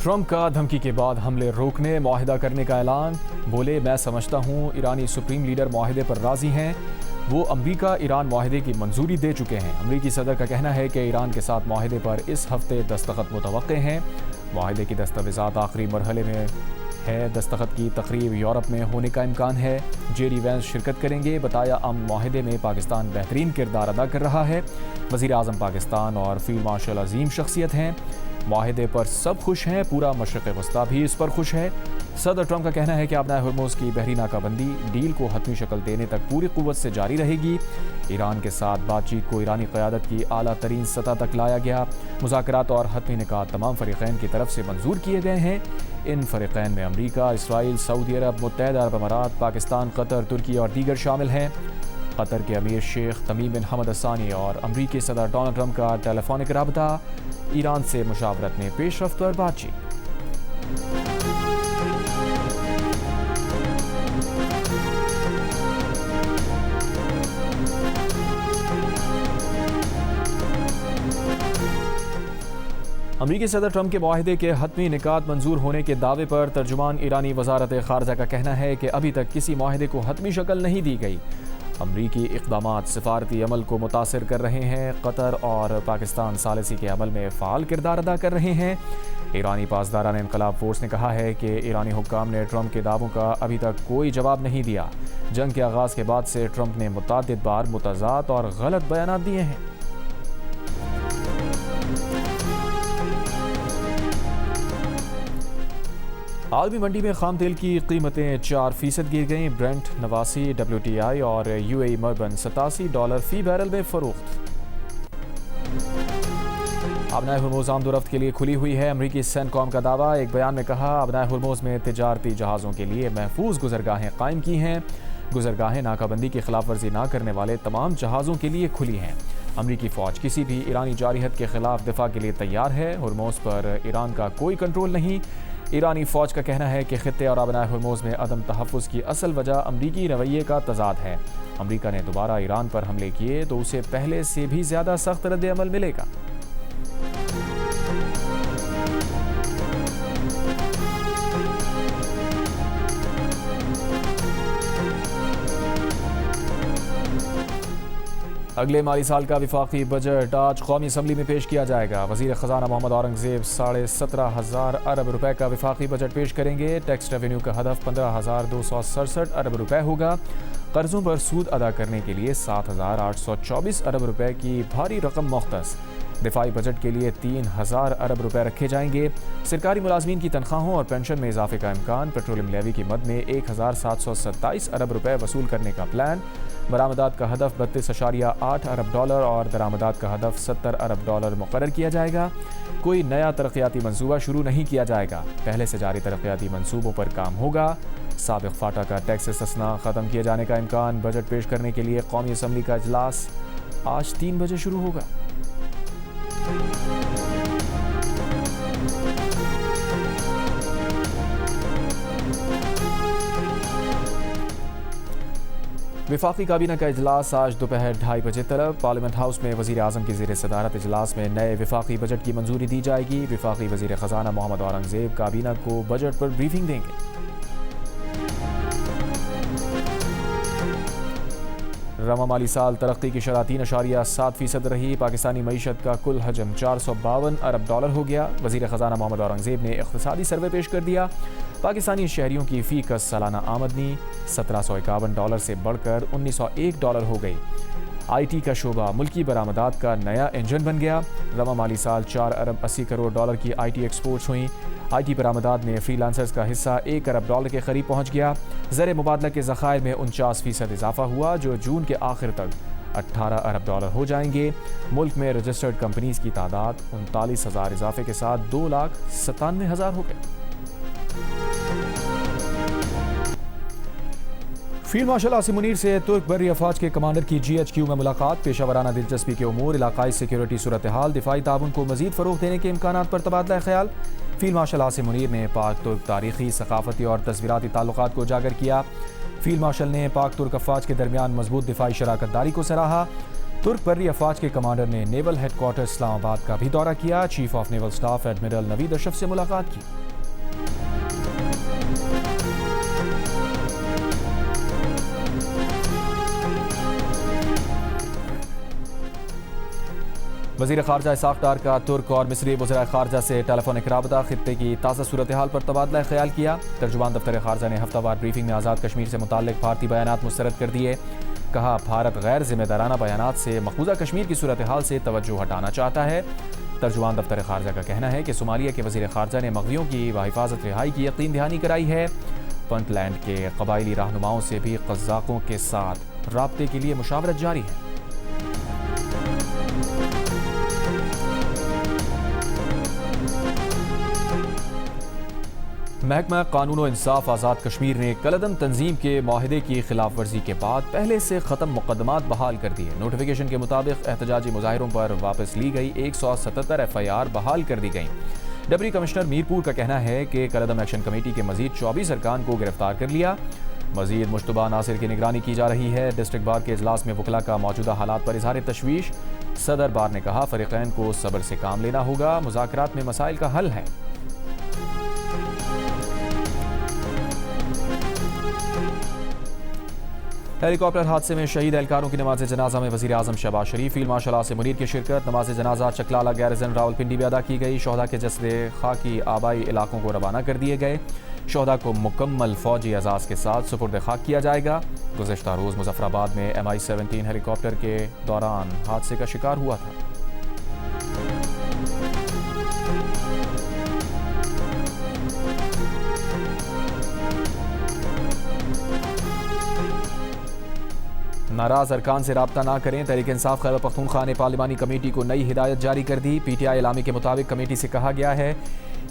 Trump का धमकी के बाद हमले रोकने मुआहिदा करने का ऐलान। बोले, मैं समझता हूँ ईरानी सुप्रीम लीडर मुआहिदे पर राजी हैं। वो अमरीका ईरान मुआहिदे की मंजूरी दे चुके हैं। अमरीकी सदर का कहना है कि ईरान के साथ मुआहिदे पर इस हफ्ते दस्तखत मुतवक्के हैं। मुआहिदे की दस्तावेज़ात आखिरी मरहले में है। दस्तखत की तकरीब यूरोप में होने का इम्कान है। जेडी वैंस शिरकत करेंगे। बताया, अमन मुआहिदे में पाकिस्तान बेहतरीन किरदार अदा कर रहा है। वज़ीर आज़म पाकिस्तान और फील्ड मार्शल अजीम शख्सियत हैं। मुआहिदे पर सब खुश हैं। पूरा मशरिक़ वस्ता भी इस पर खुश है। सदर ट्रंप का कहना है कि अपना हुर्मुज़ की बहरी नाकाबंदी डील को हतमी शक्ल देने तक पूरी क़ुव्वत से जारी रहेगी। ईरान के साथ बातचीत को ईरानी क़यादत की आला तरीन सतह तक लाया गया। मुज़ाकरात और हतमी निकात तमाम फ़रीक़ैन की तरफ से मंजूर किए गए हैं। इन फ़रीक़ैन में अमरीका, इसराइल, सऊदी अरब, मुत्तहदा अरब अमारात, पाकिस्तान, कतर, तुर्की और दीगर शामिल हैं। कतर के अमीर शेख तमीम बिन हमद असानी और अमरीकी सदर डोनाल्ड ट्रंप का टेलीफोनिक रबता। ईरान से मुशावरत में पेशरफ्त पर बातचीत। अमरीकी सदर ट्रंप के मुआहिदे के हतमी निकात मंजूर होने के दावे पर तर्जुमान ईरानी वजारत खारजा का कहना है कि अभी तक किसी मुआहिदे को हतमी शक्ल नहीं दी गई। अमरीकी इक़दामात सिफारती अमल को मुतासिर कर रहे हैं। कतर और पाकिस्तान सालिसी के अमल में फ़ाल किरदार अदा कर रहे हैं। ईरानी पासदारान इनकलाब फोर्स ने कहा है कि ईरानी हुक्काम ने ट्रंप के दावों का अभी तक कोई जवाब नहीं दिया। जंग के आगाज़ के बाद से ट्रंप ने मुतअद्दिद बार मुतज़ाद और गलत बयान दिए हैं। आलमी मंडी में खाम तेल की कीमतें 4% गिर गईं। ब्रेंट 89, WTI और UAE मर्बन $87 फी बैरल में फरोख्त। अबनाए हुर्मुज़ आमदोरफ्त के लिए खुली हुई है। अमरीकी सेंटकॉम का दावा। एक बयान में कहा, अबनाए हुर्मुज़ में तिजारती जहाज़ों के लिए महफूज गुजरगाहें कायम की हैं। गुजरगाहें नाकाबंदी की खिलाफ वर्जी न करने वाले तमाम जहाज़ों के लिए खुली हैं। अमरीकी फ़ौज किसी भी ईरानी जारिहत के खिलाफ दिफा के लिए तैयार है। हुर्मुज़ पर ईरान का कोई कंट्रोल नहीं। ईरानी फ़ौज का कहना है कि ख़ित्ते और अबनाए हुर्मुज़ में अदम तहफ़्फ़ुज़ की असल वजह अमरीकी रवैये का तज़ाद है। अमरीका ने दोबारा ईरान पर हमले किए तो उसे पहले से भी ज़्यादा सख्त रद्द-ए-अमल मिलेगा। अगले माली साल का विफाकी बजट आज कौमी असम्बली में पेश किया जाएगा। वज़ीर ख़ज़ाना मोहम्मद औरंगज़ेब 17,500 अरब रुपए का विफाकी बजट पेश करेंगे। टैक्स रेवेन्यू का हदफ 15,267 अरब रुपए होगा। कर्ज़ों पर सूद अदा करने के लिए 7,824 अरब रुपए की भारी रकम मुख्तस। दिफाई बजट के लिए 3,000 अरब रुपए रखे जाएंगे। सरकारी मुलाजमीन की तनख्वाहों और पेंशन में इजाफे का इम्कान। पेट्रोलियम लेवी की मद में 1,727 अरब रुपए वसूल करने का प्लान। बरामदात का हदफ 32.8 अरब डॉलर और दरामदात का हदफ 70 अरब डॉलर मुकर्रर किया जाएगा। कोई नया तरक्याती मंसूबा शुरू नहीं किया जाएगा। पहले से जारी तरक्याती मंसूबों पर काम होगा। साबिक़ फाटा का टैक्स इस्तिस्ना ख़त्म किए जाने का इम्कान। बजट पेश करने के लिए कौमी असम्बली का इजलास आज 3 बजे शुरू होगा। विफाकी काबीना का इजलास आज दोपहर 2:30 बजे तलब पार्लियामेंट हाउस में वज़ीर आज़म की ज़ेर सदारत इजलास में नए विफाकी बजट की मंजूरी दी जाएगी। विफाकी वज़ीर ख़ज़ाना मोहम्मद औरंगज़ेब काबीना को बजट पर ब्रीफिंग देंगे। रवा माली साल तरक्की की शरह 3.7% रही। पाकिस्तानी मईशत का कुल हजम 452 अरब डॉलर हो गया। वज़ीर ख़ज़ाना मोहम्मद औरंगज़ेब ने इक़्तिसादी सर्वे पेश कर दिया। पाकिस्तानी शहरियों की फ़ीकस सालाना आमदनी $1751 से बढ़कर $1901 हो गई। IT का शोबा मुल्की बरामदात का नया इंजन बन गया। रवा माली साल 4 अरब 80 करोड़ डॉलर की IT एक्सपोर्ट्स हुई। IT बरामदात में फ्रीलांसर्स का हिस्सा 1 अरब डॉलर के करीब पहुँच गया। ज़र मुबादला के ज़खायर में 49% इजाफा हुआ, जो जून के आखिर तक 18 अरब डॉलर हो जाएंगे। मुल्क में रजिस्टर्ड कंपनीज की तादाद 39,000 इजाफे के साथ 2,97,000 हो गए। फील्ड मार्शल आसिम मुनीर से तुर्क बर्री अफवाज के कमांडर की GHQ में मुलाकात। पेशावराना दिलचस्पी के उमूर, इलाकाई सिक्योरिटी सूरत हाल, दिफाई ताउन को मजीद फ़रोग़ देने के इम्कानात पर तबादला ख्याल। फील्ड मार्शल आसिम मुनीर ने पाक तुर्क तारीखी, सकाफती और तस्वीराती ताल्लुकात को उजागर किया। फील्ड मार्शल ने पाक तुर्क अफवाज के दरमियान मजबूत दिफाई शराकत दारी को सराहा। तुर्क बर्री अफवाज के कमांडर ने नेवल हेडक्वार्टर इस्लामाबाद का भी दौरा किया। Chief of naval staff admiral Naveed Ashraf से मुलाकात की। वज़ीर ख़ारजा इसाक़ डार का तुर्क और मिस्री वज़ीर ख़ारजा से टेलीफोनिक राबता, खित्ते की ताज़ा सूरत हाल पर तबादला ख्याल किया। तर्जुमान दफ्तर ख़ारजा ने हफ्तावार ब्रीफिंग में आज़ाद कश्मीर से मुताल्लिक़ भारतीय बयानात मुस्तरद कर दिए। कहा, भारत गैर जिम्मेदाराना बयानात से मकबूजा कश्मीर की सूरत हाल से तवज्जो हटाना चाहता है। तर्जुमान दफ्तर ख़ारजा का कहना है कि सोमालिया के वज़ीर ख़ारजा ने मग़वियों की बाहिफाजत रिहाई की यकीन दहानी कराई है। पुंटलैंड के कबायली रहनुमाओं से भी क़ज़्ज़ाक़ों के साथ राब्ते के लिए मुशावरत जारी है। महकमा कानून व इंसाफ आज़ाद कश्मीर ने कलअदम तंजीम के माहिदे की खिलाफ वर्जी के बाद पहले से ख़त्म मुकदमात बहाल कर दिए। नोटिफिकेशन के मुताबिक एहतजाजी मुजाहिरों पर वापस ली गई 177 FIR बहाल कर दी गई। डिप्टी कमिश्नर मीरपुर का कहना है कि कलअदम एक्शन कमेटी के मजीद 24 अरकान को गिरफ्तार कर लिया। मजीद मुश्तबा नासिर की निगरानी की जा रही है। डिस्ट्रिक्ट बार के इजलास में वकला का मौजूदा हालात पर इजहार तशवीश। सदर बार ने कहा, फरीकैन को सब्र से काम लेना होगा, मुज़ाकरात में मसाइल का हल है। हेलीकॉप्टर हादसे में शहीद एहलकारों की नमाज जनाजा में वज़ीर आज़म शहबाज शरीफ, फील्ड मार्शल आसिम मुनीर की शिरकत। नमाज जनाजा चकलाला गैरिजन रावलपिंडी में अदा की गई। शोहदा के जसदे खाकी आबाई इलाकों को रवाना कर दिए गए। शोहदा को मुकम्मल फौजी एजाज़ के साथ सुपुर्द खाक किया जाएगा। गुज़श्ता रोज़ मुजफ्फराबाद में MI-17 हेलीकॉप्टर के दौरान हादसे का शिकार हुआ था। नाराज अरकान से राब्ता ना करें। तहरीक इंसाफ खैबर पख्तूनख्वा ने पार्लिमानी कमेटी को नई हिदायत जारी कर दी। PTI इलामी के मुताबिक कमेटी से कहा गया है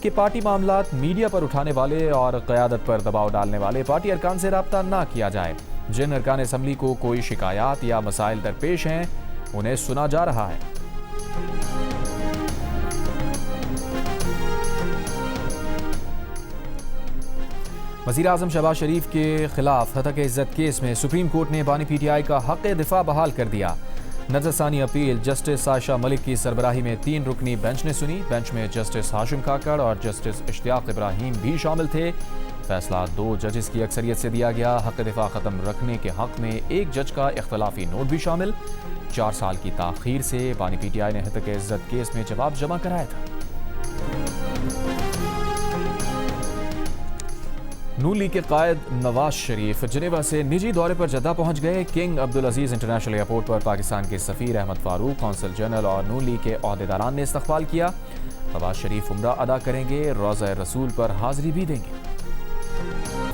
कि पार्टी मामलात मीडिया पर उठाने वाले और क़यादत पर दबाव डालने वाले पार्टी अरकान से राब्ता ना किया जाए। जिन अरकान असम्बली को कोई शिकायत या मसाइल दरपेश हैं, उन्हें सुना जा रहा है। वज़ीर आज़म शहबाज शरीफ के खिलाफ हतक इज़्ज़त केस में सुप्रीम कोर्ट ने बानी PTI का हक़ दिफा बहाल कर दिया। नज़रसानी अपील जस्टिस आयशा मलिक की सरबराही में 3 रुकनी बेंच ने सुनी। बेंच में जस्टिस हाशिम काकड़ और जस्टिस इश्तियाक इब्राहिम भी शामिल थे। फैसला 2 जजेस की अक्सरियत से दिया गया। हक़ दिफा ख़त्म रखने के हक़ में 1 जज का इख्तलाफी नोट भी शामिल। 4 साल की ताख़ीर से बानी PTI ने हतक इज़्ज़त केस में जवाब जमा कराया था। नून लीग के कायद नवाज शरीफ जिनेवा से निजी दौरे पर जद्दा पहुंच गए। किंग अब्दुल अजीज इंटरनेशनल एयरपोर्ट पर पाकिस्तान के सफ़ीर अहमद फारूक, कौंसल जनरल और नून लीग के अहदेदारान ने इस्तकबाल किया। नवाज शरीफ उम्रा अदा करेंगे, रोज़ा रसूल पर हाजिरी भी देंगे।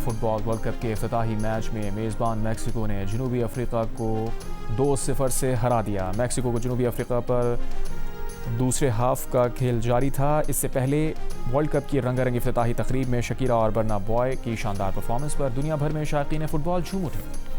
फुटबॉल वर्ल्ड कप के इफ्तिताही मैच में मेज़बान मैक्सिको ने जनूबी अफ्रीका को 2-0 से हरा दिया। मैक्सिको को जनूबी अफ्रीका पर दूसरे हाफ का खेल जारी था। इससे पहले वर्ल्ड कप की रंगारंग इफ्तिताही तकरीब में शकीरा और बर्ना बॉय की शानदार परफॉर्मेंस पर दुनिया भर में शायकीन फुटबॉल झूम उठे।